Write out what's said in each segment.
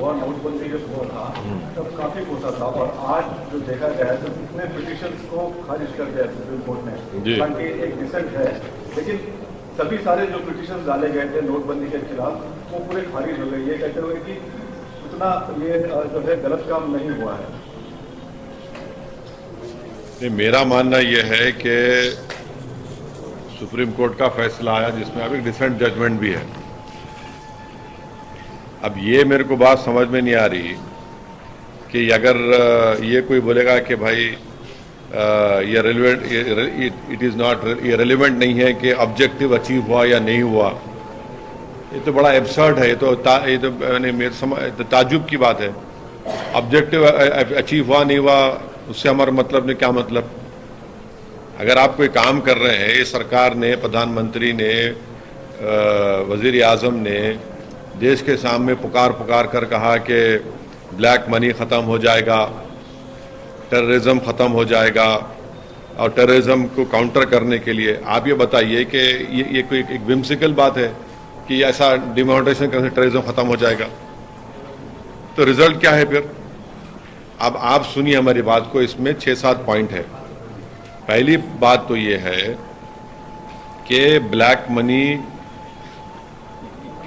हुआ, नोटबंदी जब हुआ था तब काफी गुस्सा था, और आज जो देखा गया है तो कितने पिटिशंस को खारिज कर दिया सुप्रीम कोर्ट ने, ताकि एक डिसेंट है, लेकिन सभी सारे जो पिटिशन डाले गए थे नोटबंदी के खिलाफ वो पूरे खारिज हो गए, ये कहते हुए कि उतना ये जो है गलत काम नहीं हुआ है। मेरा मानना यह है कि सुप्रीम कोर्ट का फैसला आया जिसमें अब एक डिसेंट जजमेंट भी है। अब ये मेरे को बात समझ में नहीं आ रही कि अगर ये कोई बोलेगा कि भाई ये रेलिवेंट, इट इज़ नॉट, ये रेलिवेंट नहीं है कि ऑब्जेक्टिव अचीव हुआ या नहीं हुआ, ये तो बड़ा एब्सर्ड है। ये तो मेरे ताज्जुब की बात है। ऑब्जेक्टिव अचीव हुआ नहीं हुआ उससे हमारा मतलब नहीं, क्या मतलब? अगर आप कोई काम कर रहे हैं, ये सरकार ने, प्रधानमंत्री ने, वजीर आजम ने देश के सामने पुकार कर कहा कि ब्लैक मनी ख़त्म हो जाएगा, टेररिज्म ख़त्म हो जाएगा, और टेररिज्म को काउंटर करने के लिए आप ये बताइए कि ये कोई एक विम्सिकल बात है कि ऐसा डिमोनेटाइजेशन करने से टेररिज्म ख़त्म हो जाएगा? तो रिजल्ट क्या है फिर? अब आप सुनिए हमारी बात को, इसमें 6-7 पॉइंट है। पहली बात तो ये है कि ब्लैक मनी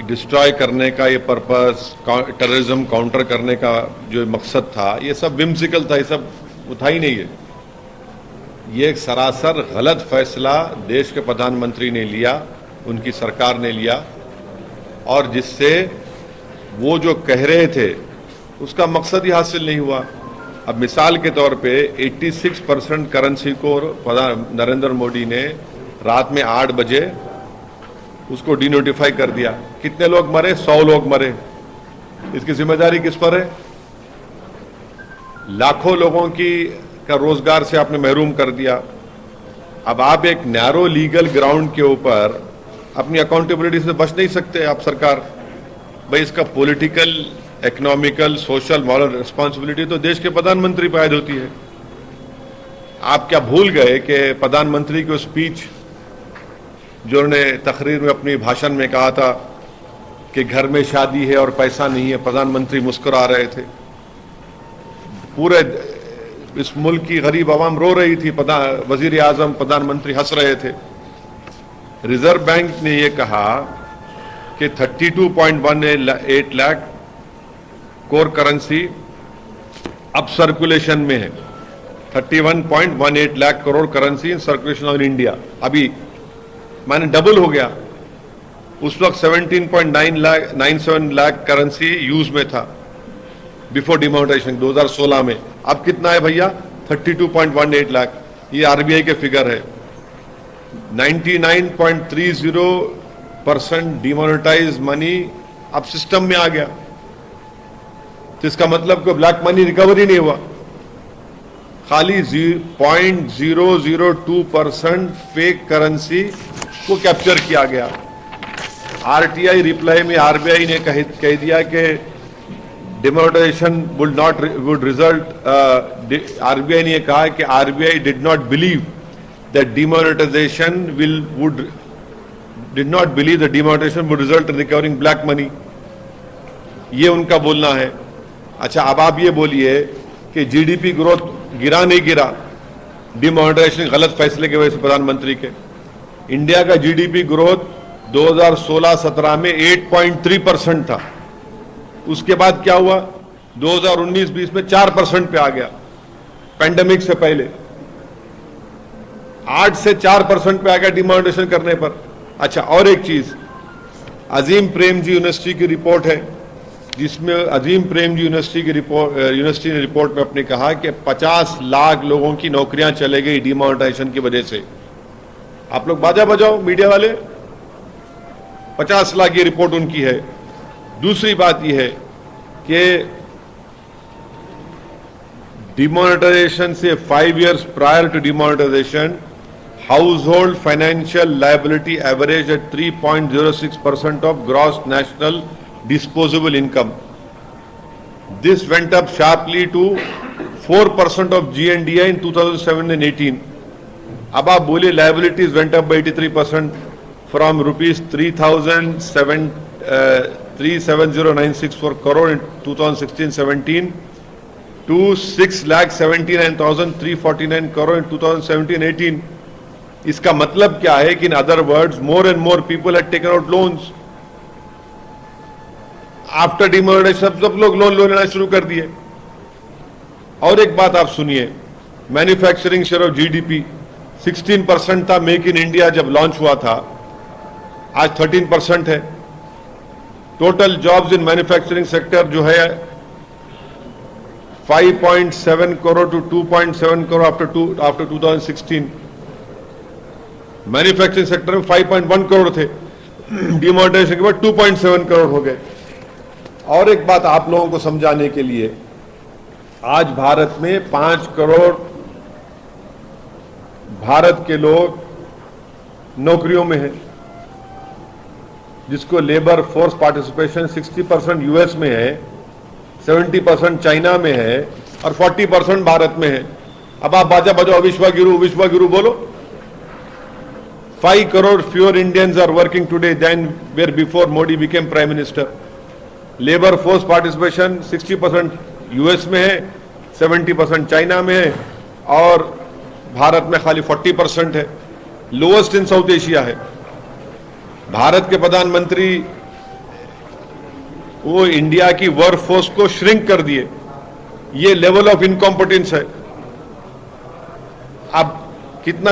डिस्ट्रॉय करने का ये पर्पस, टेररिज्म काउंटर करने का जो मकसद था, ये सब विम्सिकल था, ये सब था ही नहीं है। ये एक सरासर गलत फैसला देश के प्रधानमंत्री ने लिया, उनकी सरकार ने लिया, और जिससे वो जो कह रहे थे उसका मकसद ही हासिल नहीं हुआ। अब मिसाल के तौर पे 86% करेंसी को नरेंद्र मोदी ने रात में 8 बजे उसको डिनोटिफाई कर दिया। कितने लोग मरे? 100 लोग मरे। इसकी जिम्मेदारी किस पर है? लाखों लोगों का रोजगार से आपने महरूम कर दिया। अब आप एक नैरो लीगल ग्राउंड के ऊपर अपनी अकाउंटेबिलिटी से बच नहीं सकते आप सरकार। भाई इसका political, economical, social, moral responsibility तो देश के प्रधानमंत्री पर आयद होती है। आप क्या भूल गए कि प्रधानमंत्री की स्पीच जो उन्होंने तकरीर में अपनी भाषण में कहा था कि घर में शादी है और पैसा नहीं है, प्रधानमंत्री मुस्कुरा रहे थे, पूरे इस मुल्क की गरीब आवाम रो रही थी, वजीर आजम, प्रधानमंत्री हंस रहे थे। रिजर्व बैंक ने यह कहा कि 32.18 लाख कोर करेंसी अब सर्कुलेशन में है। 31.18 lakh crore currency in circulation on India, अभी माने डबल हो गया। उस वक्त 17.97 लाख करेंसी यूज में था बिफोर डिमोनेटाइजेशन 2016 में। अब कितना है भैया? 32.18 लाख। ये आरबीआई के फिगर है। 99.30% डिमोनेटाइज मनी अब सिस्टम में आ गया। तो इसका मतलब कोई ब्लैक मनी रिकवरी नहीं हुआ, खाली 0.002% फेक करेंसी को कैप्चर किया गया। आरटीआई रिप्लाई में आरबीआई ने कह दिया कि डिमोनेटाइजेशन वुड रिजल्ट, आरबीआई ने कहा कि RBI did not believe that demonetisation did not believe that demonetisation would result in recovering black money. ये उनका बोलना है। अच्छा, अब आप ये बोलिए कि जीडीपी ग्रोथ गिरा नहीं गिरा डिमोनेटाइजेशन गलत फैसले की वजह से प्रधानमंत्री के। इंडिया का जीडीपी ग्रोथ 2016-17 में 8.3% था। उसके बाद क्या हुआ? 2019-20 में 4% पे आ गया, पैंडेमिक से पहले 8 से 4% पे आ गया डिमोनेटाइजेशन करने पर। अच्छा, और एक चीज, अजीम प्रेमजी यूनिवर्सिटी की रिपोर्ट है, जिसमें अजीम प्रेमजी यूनिवर्सिटी ने रिपोर्ट में अपने कहा कि 50 लाख लोगों की नौकरियां चले गई डिमोनेटाइजेशन की वजह से। आप लोग बाजा बजाओ मीडिया वाले, 50 लाख की रिपोर्ट उनकी है। दूसरी बात यह है कि डिमोनेटाइजेशन से 5 years prior to demonetisation household financial liability average at 3.06% of gross national disposable income. This went up sharply to 4% of GNDI in 2007 and 18. अब आप बोलिए liabilities went up by 83% from rupees 3,700 370,964 crore in 2016-17 to 6,79,349 crore in 2017-18. इसका मतलब क्या है कि in other words more and more people had taken out loans after demonetisation. सब लोग लोन लेना शुरू कर दिए। और एक बात आप सुनिए, मैन्युफैक्चरिंग शेयर ऑफ जीडीपी 16% था मेक इन इंडिया जब लॉन्च हुआ था, आज 13% है। Total jobs in manufacturing sector जो है 5.7 crore to 2.7 crore after 2016। Manufacturing sector में 5.1 करोड़ थे, डिमोनेटाइजेशन के बाद 2.7 करोड़ हो गए। और एक बात आप लोगों को समझाने के लिए, आज भारत में 5 करोड़ भारत के लोग नौकरियों में हैं, जिसको लेबर फोर्स पार्टिसिपेशन 60% यूएस में है, 70% चाइना में है और 40% भारत में है। अब आप बाजा बजाओ विश्व गुरु बोलो। 5 crore fewer Indians are working today than were before Modi became Prime Minister. Labour force participation 60% US में है, 70% चाइना में है और भारत में खाली 40% है। लोएस्ट इन साउथ एशिया है। भारत के प्रधानमंत्री वो इंडिया की वर्क फोर्स को श्रिंक कर दिए। ये लेवल ऑफ इनकॉम्पिटेंस है। अब कितना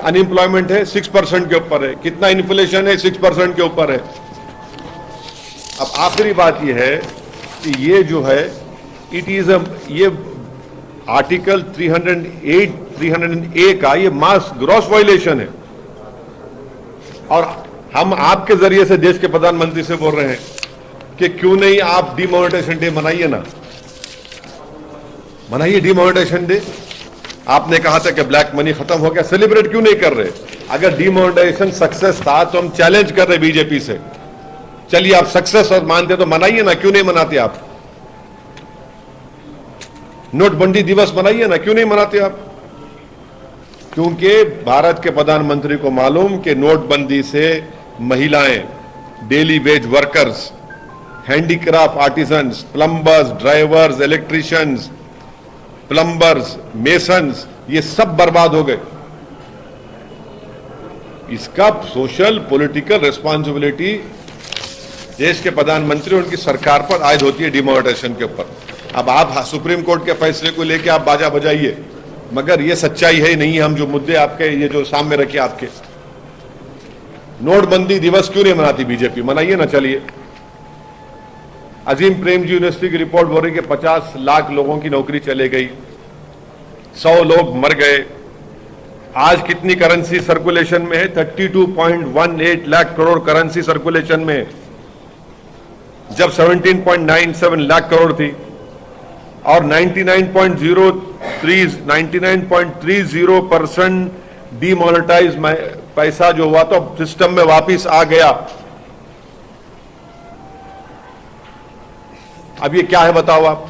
अनएम्प्लॉयमेंट है? 6% के ऊपर है। कितना इन्फ्लेशन है? 6% के ऊपर है। अब आखिरी बात यह है कि ये जो है ये आर्टिकल 308 का ये मास ग्रॉस वायलेशन है। और हम आपके जरिए से देश के प्रधानमंत्री से बोल रहे हैं कि क्यों नहीं आप डिमोनेटाइजेशन डे मनाइए ना, मनाइए डिमोनेटाइजेशन डे। आपने कहा था कि ब्लैक मनी खत्म हो गया, सेलिब्रेट क्यों नहीं कर रहे? अगर डिमोनेटाइजेशन सक्सेस था तो हम चैलेंज कर रहे बीजेपी से, चलिए आप सक्सेस और मानते तो मनाइए ना, क्यों नहीं मनाते आप? नोटबंदी दिवस मनाइए ना, क्यों नहीं मनाते आप? क्योंकि भारत के प्रधानमंत्री को मालूम कि नोटबंदी से महिलाएं, daily veg workers, handicraft artisans, plumbers, drivers, electricians, plumbers, masons, ये सब बर्बाद हो गए। इसका सोशल पॉलिटिकल रिस्पॉन्सिबिलिटी देश के प्रधानमंत्री उनकी सरकार पर आयद होती है डिमोनेटाइजेशन के ऊपर। अब आप सुप्रीम कोर्ट के फैसले को लेकर आप बाजा बजाइए, मगर ये सच्चाई है नहीं। हम जो मुद्दे आपके ये जो सामने रखे आपके, नोटबंदी दिवस क्यों नहीं मनाती बीजेपी? मनाइए ना। चलिए, अजीम प्रेमजी यूनिवर्सिटी की रिपोर्ट बोल रही कि 50 लाख लोगों की नौकरी चले गई, 100 लोग मर गए। आज कितनी करेंसी सर्कुलेशन में है? 32.18 लाख करोड़ करेंसी सर्कुलेशन में, जब 17.97 लाख करोड़ थी। और 99.30% डीमोनेटाइज पैसा जो हुआ तो सिस्टम में वापिस आ गया। अब ये क्या है बताओ आप?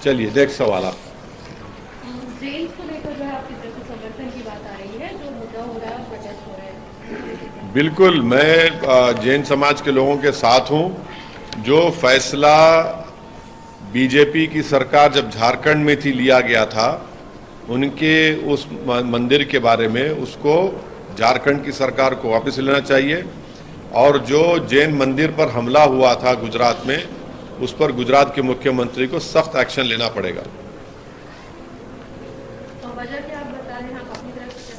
चलिए देख सवाल आप। जेन्स को लेकर जो है आपकी तरफ से समर्थन की बात आ रही है, जो मुद्दा हो रहा है, प्रोटेस्ट हो रहे हैं। बिल्कुल, मैं जैन समाज के लोगों के साथ हूं। जो फैसला बीजेपी की सरकार जब झारखंड में थी लिया गया था, उनके उस मंदिर के बारे में, उसको झारखंड की सरकार को वापस लेना चाहिए। और जो जैन मंदिर पर हमला हुआ था गुजरात में, उस पर गुजरात के मुख्यमंत्री को सख्त एक्शन लेना पड़ेगा। तो वजह क्या आप बता रहे हैं आप अपनी तरफ से?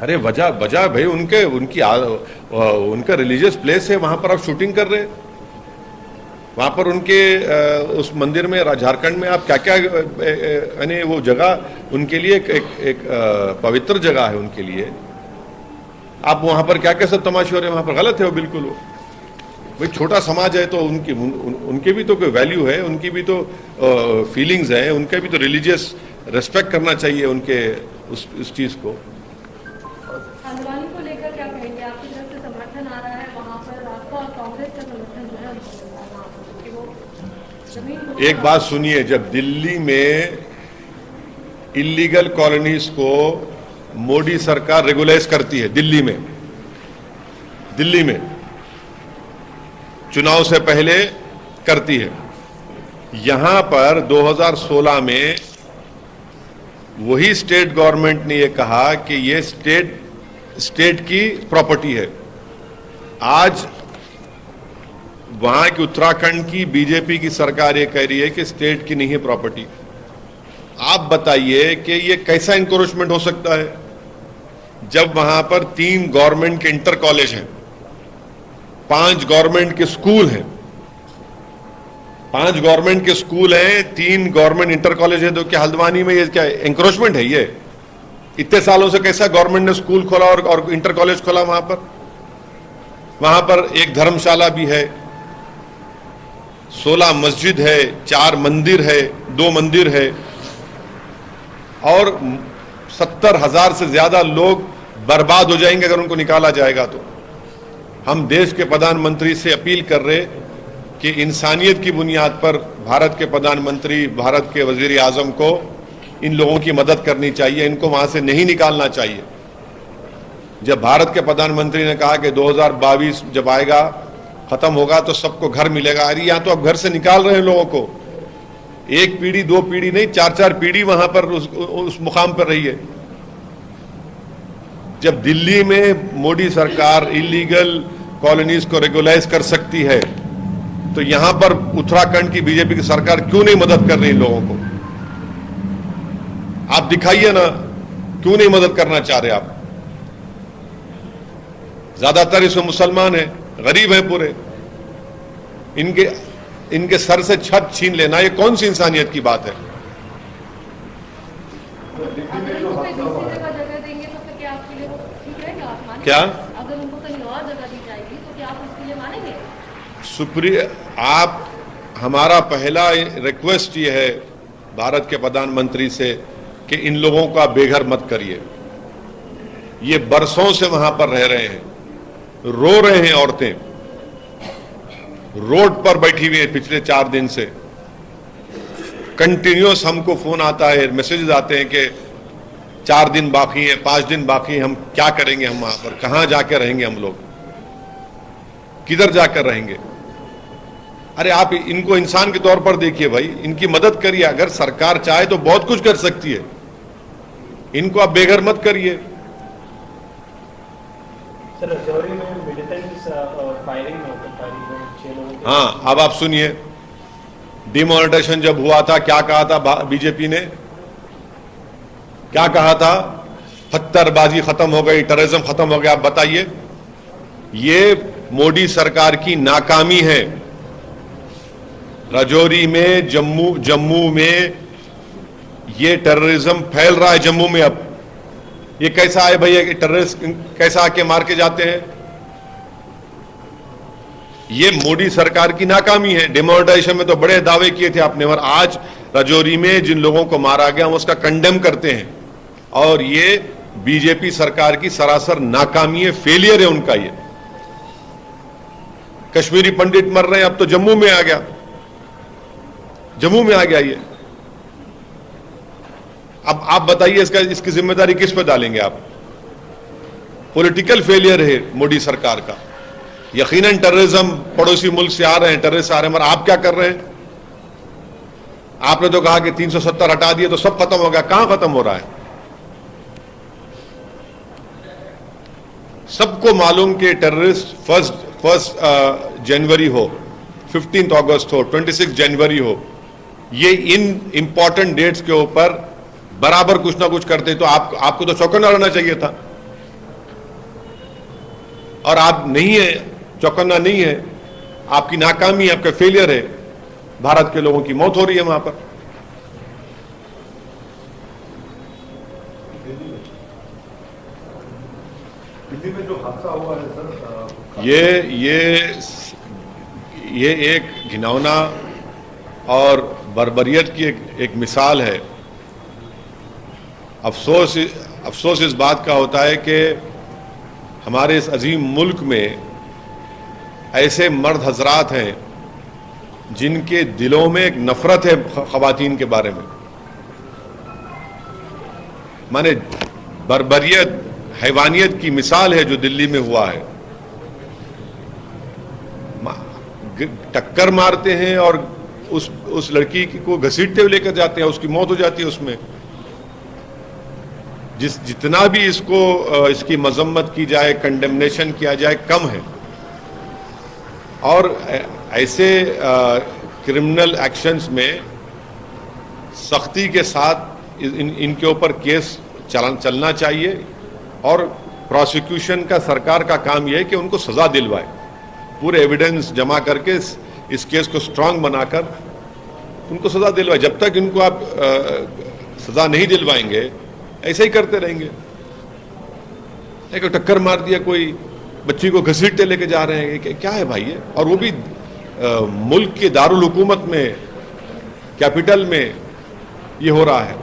अरे वजह भाई उनका रिलीजियस प्लेस है, वहां पर आप शूटिंग कर रहे हैं। वहां पर उनके उस मंदिर में झारखंड में आप क्या क्या यानी वो जगह उनके लिए एक पवित्र जगह है उनके लिए। आप वहां पर क्या क्या सब तमाशे हो रहे हैं, वहां पर गलत है वो, बिल्कुल। वो भाई छोटा समाज है तो उनके भी तो कोई वैल्यू है, उनकी भी तो फीलिंग्स है, उनका भी तो रिलीजियस रेस्पेक्ट करना चाहिए उनके उस चीज को। हल्द्वानी को लेकर क्या कहेंगे? आपकी तरफ से समर्थन आ रहा है वहां पर, आपका कांग्रेस का समर्थन जो है वो। एक बात सुनिए, जब दिल्ली में इलीगल कॉलोनीज को मोदी सरकार रेगुलाइज करती है, दिल्ली में चुनाव से पहले करती है। यहां पर 2016 में वही स्टेट गवर्नमेंट ने यह कहा कि यह स्टेट की प्रॉपर्टी है। आज वहां की उत्तराखंड की बीजेपी की सरकार ये कह रही है कि स्टेट की नहीं है प्रॉपर्टी। आप बताइए कि ये कैसा इंक्रोचमेंट हो सकता है जब वहां पर 3 गवर्नमेंट के इंटर कॉलेज हैं, 5 गवर्नमेंट के स्कूल हैं, 5 गवर्नमेंट के स्कूल हैं, 3 गवर्नमेंट इंटर कॉलेज है। तो क्या हल्द्वानी में ये क्या इंक्रोचमेंट है? ये इतने सालों से कैसा गवर्नमेंट ने स्कूल खोला और इंटर कॉलेज खोला वहां पर? वहां पर एक धर्मशाला भी है, 16 मस्जिद है, 4 मंदिर है, 2 मंदिर है और 70,000 से ज्यादा लोग बर्बाद हो जाएंगे अगर उनको निकाला जाएगा। तो हम देश के प्रधानमंत्री से अपील कर रहे कि इंसानियत की बुनियाद पर भारत के प्रधानमंत्री, भारत के वजीर आजम को इन लोगों की मदद करनी चाहिए, इनको वहां से नहीं निकालना चाहिए। जब भारत के प्रधानमंत्री ने कहा कि 2022 जब आएगा, खत्म होगा तो सबको घर मिलेगा, अरे यहां तो अब घर से निकाल रहे हैं लोगों को। 1 पीढ़ी 2 पीढ़ी नहीं, 4-4 पीढ़ी वहां पर उस मुकाम पर रही है। जब दिल्ली में मोदी सरकार इलीगल कॉलोनीज को रेगुलाइज कर सकती है तो यहां पर उत्तराखंड की बीजेपी की सरकार क्यों नहीं मदद कर रही इन लोगों को? आप दिखाइए ना, क्यों नहीं मदद करना चाह रहे आप? ज्यादातर इसमें मुसलमान हैं, गरीब हैं पूरे। इनके सर से छत छीन लेना, ये कौन सी इंसानियत की बात है? अगर उनको कोई दूसरी जगह देंगे तो फिर क्या आपके लिए वो ठीक रहेगा? आप मानेंगे? क्या? अगर उनको कहीं और जगह दी जाएगी तो क्या आप उसके लिए मानेंगे? सुप्रिय, आप, हमारा पहला रिक्वेस्ट ये है भारत के प्रधानमंत्री से कि इन लोगों का बेघर मत करिए। ये बरसों से वहां पर रह रहे हैं, रो रहे हैं, औरतें रोड पर बैठी हुई है पिछले 4 दिन से। कंटिन्यूअस हमको फोन आता है, मैसेजेस आते हैं कि 4 दिन बाकी है, 5 दिन बाकी है, हम क्या करेंगे, हम वहां पर कहां जाकर रहेंगे, हम लोग किधर जाकर रहेंगे? अरे आप इनको इंसान के तौर पर देखिए भाई, इनकी मदद करिए। अगर सरकार चाहे तो बहुत कुछ कर सकती है, इनको आप बेघर मत करिए। सर, राजौरी में मिलिटेंट्स फायरिंग में 6 लोगों। हाँ, अब आप सुनिए, डिमोनेटाइजेशन जब हुआ था क्या कहा था बीजेपी ने? क्या कहा था? पत्थरबाजी खत्म हो गई, टेररिज्म खत्म हो गया। आप बताइए, ये मोदी सरकार की नाकामी है। राजौरी में, जम्मू में ये टेररिज्म फैल रहा है। जम्मू में अब ये कैसा है भैया कि टेररिस्ट कैसा आके मार के जाते हैं? ये मोदी सरकार की नाकामी है। डिमोनेटाइजेशन में तो बड़े दावे किए थे आपने, और आज राजौरी में जिन लोगों को मारा गया हम उसका कंडेम करते हैं। और ये बीजेपी सरकार की सरासर नाकामी है, फेलियर है उनका। ये कश्मीरी पंडित मर रहे हैं, अब तो जम्मू में आ गया, जम्मू में आ गया ये। अब आप बताइए इसकी जिम्मेदारी किस पर डालेंगे आप? पॉलिटिकल फेलियर है मोदी सरकार का। यकीनन टेररिज्म पड़ोसी मुल्क से आ रहे हैं, टेररिस्ट आ रहे हैं, मगर आप क्या कर रहे हैं? आपने तो कहा कि 370 हटा दिए तो सब खत्म हो गया। कहां खत्म हो रहा है? सबको मालूम कि टेररिस्ट फर्स्ट जनवरी हो, 15 अगस्त हो, 26 जनवरी हो, ये इन इंपॉर्टेंट डेट्स के ऊपर बराबर कुछ ना कुछ करते, तो आपको तो चौकन्ना रहना चाहिए था। और आप नहीं है, चौकन्ना नहीं है। आपकी नाकामी, आपका फेलियर है। भारत के लोगों की मौत हो रही है वहां पर। दिल्ली में जो हादसा हुआ है सर, ये एक घिनौना और बर्बरियत की एक मिसाल है। अफसोस इस बात का होता है कि हमारे इस अजीम मुल्क में ऐसे मर्द हजरात हैं जिनके दिलों में एक नफरत है खवातीन के बारे में। माने बर्बरियत, हैवानियत की मिसाल है जो दिल्ली में हुआ है। टक्कर मारते हैं और उस लड़की को घसीटते हुए लेकर जाते हैं, उसकी मौत हो जाती है उसमें। जितना भी इसकी मजम्मत की जाए, कंडेमनेशन किया जाए, कम है। और ऐसे क्रिमिनल एक्शंस में सख्ती के साथ इनके ऊपर केस चलना चाहिए और प्रोसिक्यूशन का, सरकार का काम यह है कि उनको सजा दिलवाए, पूरे एविडेंस जमा करके इस केस को स्ट्रांग बनाकर उनको सजा दिलवाए। जब तक इनको आप सजा नहीं दिलवाएंगे ऐसे ही करते रहेंगे। एक टक्कर मार दिया, कोई बच्ची को घसीटते लेके जा रहे हैं, क्या है भाई ये? और वो भी मुल्क के दारुल हुकूमत में, कैपिटल में ये हो रहा है।